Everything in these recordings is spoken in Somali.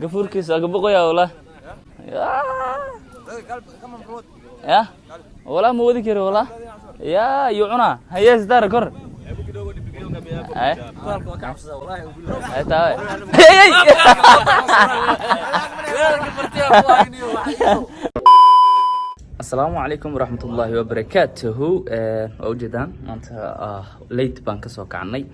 قفور كيس أقبقوا يا ولا يا ولا مو ذكر ولا يا يعنا هيا زدار كر أي تاوي السلام عليكم ورحمة الله وبركاته أوجدان أنت ليت بانك سوق عني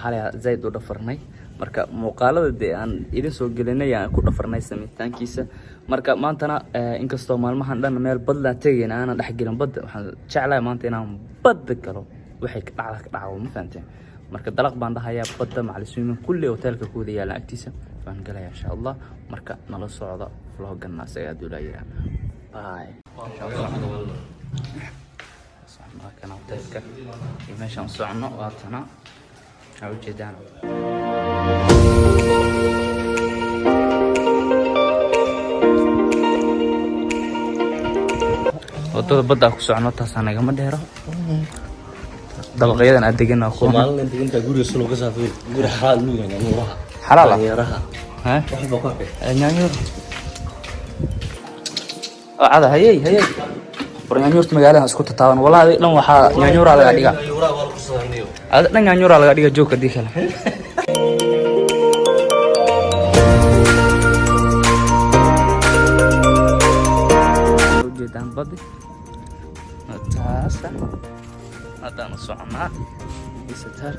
حاليا زايد ودفرني marka muuqaalada aan idin soo gelinay aan ku dhafarnay samitaankiisa marka maantana inkastoo maalmahan dhan meel bad la tagayna aan dhex gelin bad waxaan jeclahay maanta inaan bad galo waxay ka dhacdo ma fahanteen marka dalaq baan dhahayaa badda macalimiin kulli hotelka ku yaala agtiisa waan galaya insha Allah marka nala socdo vloggan asaga duulaya bye kana hotelka meeshaan socno waatana أوجدان wadada badda ku socono taas anaga ma dheero dabaqyadan aad deganaa ku maalin inta guriga soo ka saafay guri xalaal lu yahay nuuraha xalaal yaraha wax ba ka nyaanyur ada hayay barnaamijyada magaalada isku tataaban walaahi dhan waxa nyaanyura laga dhiga ada dhan nyaanyura laga dhiga joogka dikala ujeedaan badi taasa hadaan socnaa isatar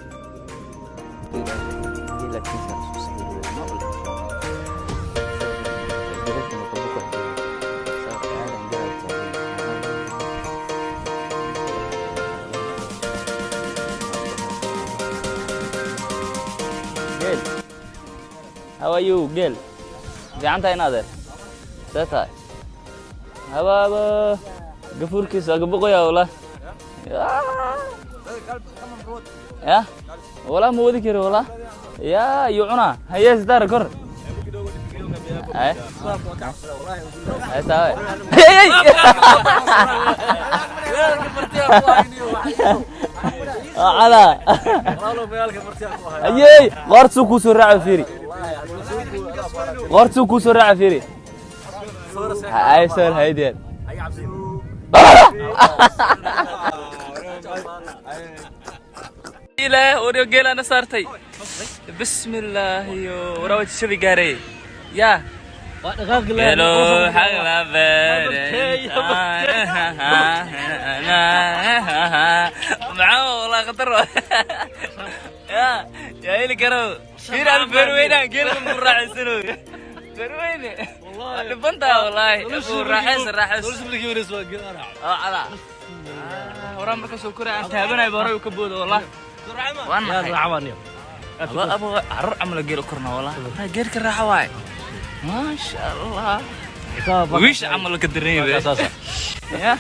ila kisa How are you, girl? Gacanta inaad seetay habaaba gafurkiisa agabaqo ya wala ya wala ma wadi karo wala ya yucuna haya zidar kor ay taay ala ayay qortu ku soo raac fiiri qortu ku soo raac fiiri ay soo haydeen ila وريو جيل انا صارتي بسم الله يو وراوت شبي قاري يا hello حلا معاه والله خطر يا إلي كانوا كير على البروينة كير الراعي سنو بروينة والله لبنتها والله الراحس على ورام بك سكر عن تابنا يبغى يكبود والله وانا رعواني ابغى عمل جير كرنا والله جير كراحه واي ما شاء الله ويش عمل كدرني اساسا يا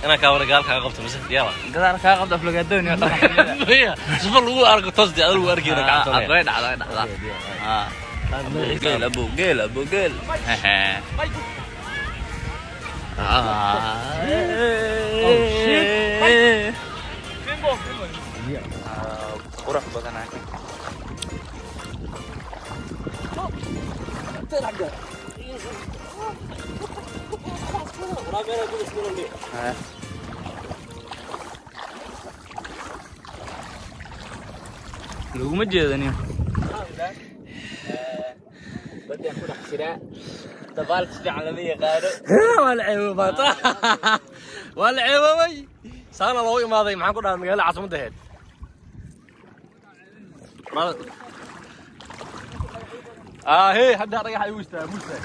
انا كاور قال كا قبط بس يلا قال كا قبط في الدنيا طبعا هي شوف لو ارق تصدي لو ارقينا قاعد اه قيل ابو قيل قرح بدنا لو ما جيدني بدي اكون احسراء تبالك في عالميه قالوا والعيب باطا والعيب وي سانا لو يماضي maxaan ku dhahay magaalada caasimada heed هي حد ريح يوستا موسى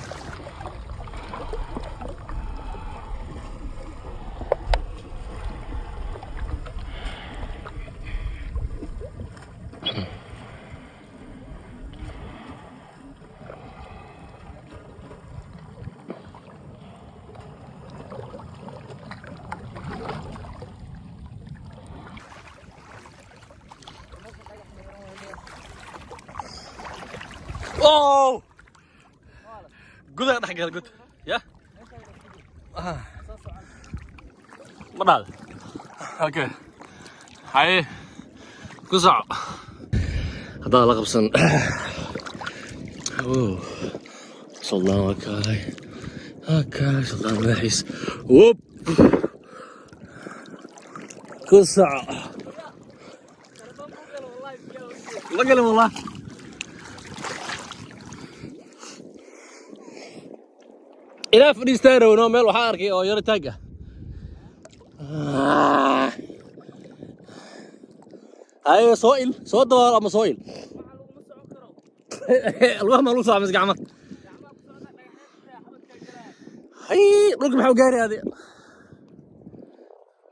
اوه قدر دحق قلت يا مراد اوكي هاي كسع هذا لقبسن Oh, Sultan Akai. Akai, Sultan Mahis. Whoop! Kusa. Lagale wallah. Ila fadhiistaano no meel waxa arkay oo yar taaga. Ay soo dawaal ama soo il. Alwaa ma lu soo amas gacma. Hay dhulka maxaa gaari aadi.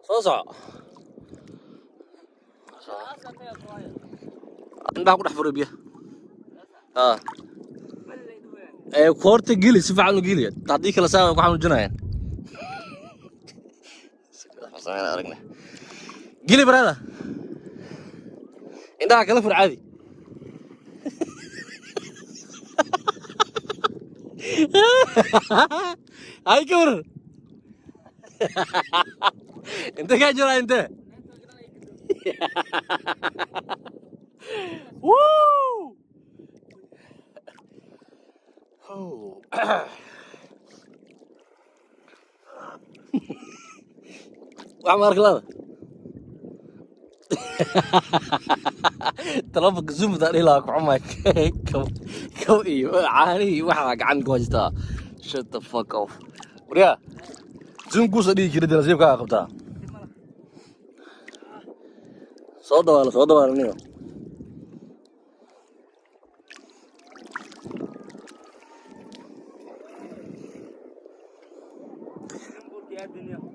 Soo. Indaa ku dhex furo biya. Koorta geli si fiican u geli. Haddii kala saa ku xanuujinayaan. Xasaana aragna. Geli barada. Indaa kala fur caadi. Ay ka waran. Inta ka jira inta. Woo! Oh. Wax ma arklada. Telefoonka zoom da ilaa ku xumay. Kow iyo caani waxa gacan ku haysta. Shut the fuck off. Wariya. Zoom ku soo dhigi jiray nasiibka qabtaa. Soo dawaal niyo.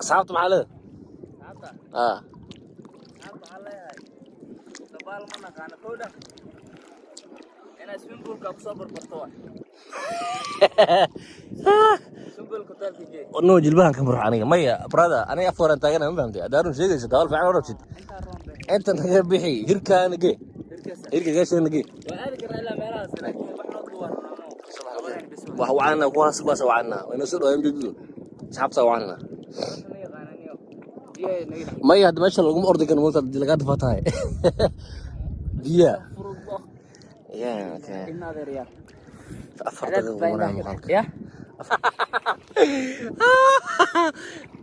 Saabta maxaa leedahay? Saabta maxaa leedahay? Dabaal ma naqaana kooda. Inaa swimming poolka ku soo barbarto waa. Swimming poolka talkige. No jilbahan ka murux aniga maya brother aniga afooran taagana ma fahamtay adarun sheegaysa daal fiican oo rabsid. Inta naga bixi hirkaan ge. Hirka gaashan ge. Waa aadi karaa ilaa meelahaas laakiin wax loo duwar. Wax waana kuwaas baas waana. Wayna soo dhawayn jiddu. Saabta waana. ماي هاد ماشي لو ordi kan moolta laga dhafatay biya ya okay inaad riyaa ya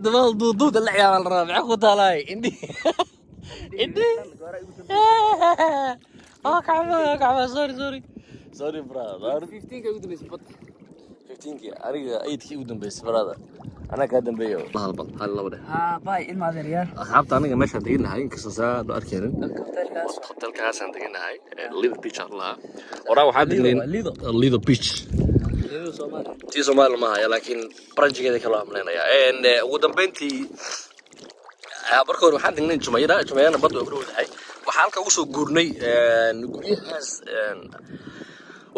dabal duud la ciyaar la rabaa ku talay indi kama sorry brother 15 ka ugu dambeysay 15 ki ariga 8 ki ugu dambeysay brother أنا قاعد نبيو هل لو ده باي إن ما ذي ريال أصحابت أنا قماش هندقينا هاي كسوسا دو أركيرن خطل كاس هندقينا هاي ليدو بيتش الله وراه واحد ليدو بيتش ليدو سومالي تي سومالي ما هي لكن برانش كذا كلام لنا يا إن ودم بنتي بركور واحد نين جميرة أنا بدو أقول هاي وحالك وصو قرني نقولي هاز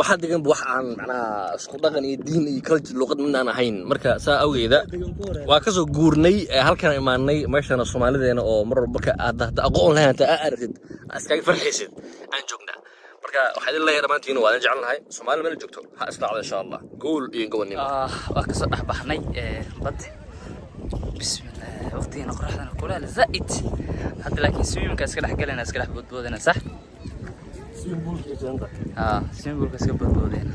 waxaa degan wax aan macnaha isku dhaqan iyo diin iyo culture luqad midna aan ahayn marka saa awgeeda waa ka soo guurnay halkan imaanay meeshana Soomaalideena oo mar walba ka aad aqoon lahayn ta aragtid askaga farxiisid aan joognaa marka waxaad leeyahay dhamaantiin waa aan jecelnahay Soomaali meel joogto ha istaacdo insha Allah gool iyo gobolnimo waa ka soo dhaxbaxnay bad bismillah waqtiina qorraxdana kulaa zaid hadda laakiin swimmingka iska dhex galayna iska dhex boodboodana sax سيمبول كيساندا سيمبول كسب بدودين